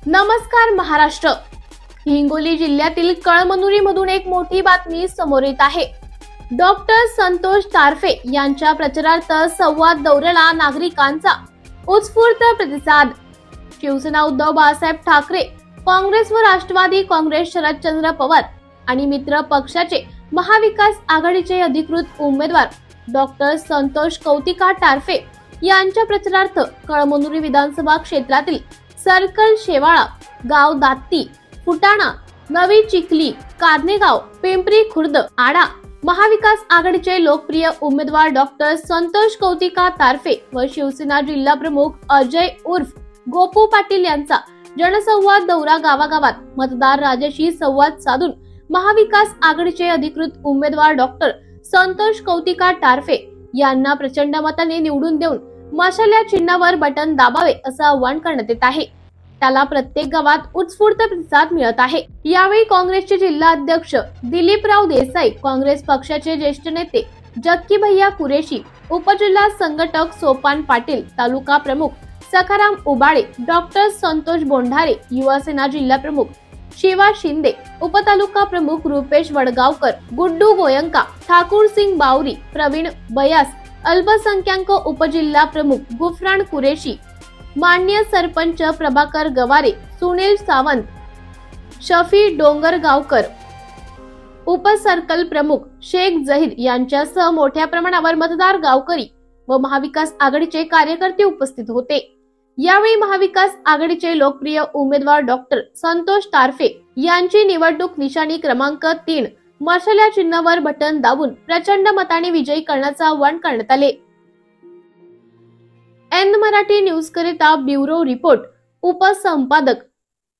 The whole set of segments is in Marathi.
नमस्कार महाराष्ट्र. हिंगोली जिल्ह्यातील कळमनुरी मधून एक मोठी बातमी समोर येत आहे. डॉक्टर संतोष तारफे यांच्या प्रचारार्थ संवाद दौऱ्याला नागरिकांचा उत्स्फूर्त प्रतिसाद. शिवसेना उद्धव बाळासाहेब ठाकरे, काँग्रेस व राष्ट्रवादी काँग्रेस शरदचंद्र पवार आणि मित्र पक्षाचे महाविकास आघाडीचे अधिकृत उमेदवार डॉक्टर संतोष कौतिका तारफे यांच्या प्रचारार्थ कळमनुरी विधानसभा क्षेत्रातील सर्कल शेवाळा, गाव दात्ती, फुटाणा, नवी चिखली, कादनेगाव, पिंपरी खुर्द, आडा महाविकास आघाडीचे लोकप्रिय उमेदवार डॉक्टर संतोष कौतिका तारफे व शिवसेना जिल्हा प्रमुख अजय उर्फ गोपू पाटील यांचा जनसंवाद दौरा गावागावात मतदार राजाशी संवाद साधून महाविकास आघाडीचे अधिकृत उमेदवार डॉक्टर संतोष कौतिका तारफे यांना प्रचंड मताने निवडून देऊन मशाल या चिन्हावर बटन दाबावे असं आवाहन करण्यात येत आहे. त्याला प्रत्येक गावात उत्स्फूर्त प्रतिसाद मिळत आहे. यावेळी काँग्रेसचे जिल्हा अध्यक्ष दिलीपराव देसाई, काँग्रेस पक्षाचे ज्येष्ठ नेते जक्की भैया कुरेशी, उपजिल्हा संघटक सोपान पाटील, तालुका प्रमुख सखाराम उबाळे, डॉक्टर संतोष बोंढारे, युवासेना जिल्हा प्रमुख शिवा शिंदे, उपतालुका प्रमुख रुपेश वडगावकर, गुड्डू गोयंका, ठाकूर सिंग बावरी, प्रवीण बयास, अल्पसंख्याक उपजिल्हा प्रमुख गुफरान कुरेशी, मान्य सरपंच प्रभाकर गवारे, सुनील सावंत, शफी डोंगरगावकर, उपसर्कल प्रमुख शेख जहीर यांच्यासह मोठ्या प्रमाणावर मतदार, गावकरी व महाविकास आघाडीचे कार्यकर्ते उपस्थित होते. यावेळी महाविकास आघाडीचे लोकप्रिय उमेदवार डॉक्टर संतोष तारफे यांची निवडणूक निशाणी क्रमांक 3 मशाल या चिन्हावर बटन दाबून प्रचंड मताने विजयी करण्याचे आवाहन करण्यात आले. एन मराठी न्यूज करिता ब्युरो रिपोर्ट उपसंपादक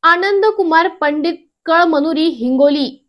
आनंद कुमार पंडित, कळमनुरी, हिंगोली.